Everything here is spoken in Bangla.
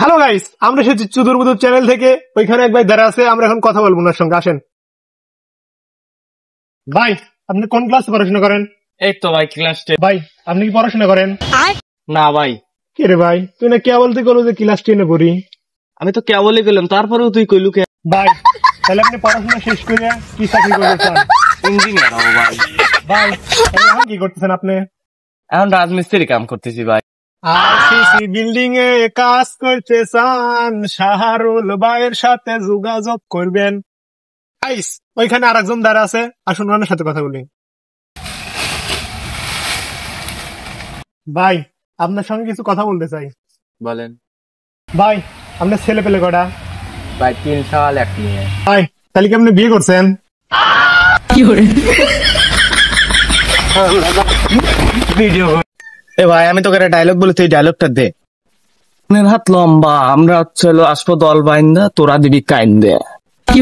হ্যালো গাইস, আমরা এসেছি চুদুরবুদুর চ্যানেল থেকে। ওইখানে এক ভাই দাঁড়া আছে, আমরা এখন কথা বলবো ওনার সঙ্গে। আসেন ভাই, আপনি কোন ক্লাসে পড়াশোনা করেন? এই তো ভাই ক্লাস 10। ভাই, আপনি কি পড়াশোনা করেন? না ভাই, কে রে ভাই, তুই না কে বলতে গেলো যে ক্লাস 10 পড়ি? আমি তো কেবলই গেলাম, তারপরেও তুই কইলু কে? ভাই, তাহলে আপনি পড়াশোনা শেষ করে কি চাকরি করতে চান? ইঞ্জিনিয়ার হবো ভাই। ভাই, তাহলে এখন কি করতেছেন আপনি? এখন রাজমিস্ত্রি কাম করতেছি ভাই। আরসিসি বিল্ডিং এ কাজ করতে চান, শাহরুল ভাইয়ের সাথে যোগাযোগ করবেন। গাইস, ওইখানে আরেকজন দাঁড়া আছে, আসুন ওনার সাথে কথা বলি। ভাই, আপনার সঙ্গে কিছু কথা বলতে চাই। বলেন ভাই, আপনার ছেলে পেলে কটা? ভাই, 3 সাল 1 মেয়ে। ভাই, তাহলে কি আপনি বিয়ে করছেন? ভিডিও এ ভাই, আমি তোকে একটা ডায়লগ বলি, তুই ডায়লগটা দে। হাত লম্বা, আমরা হচ্ছে আসবো দল বাইন্দা, তোরা দিবি কাইন্দে। কি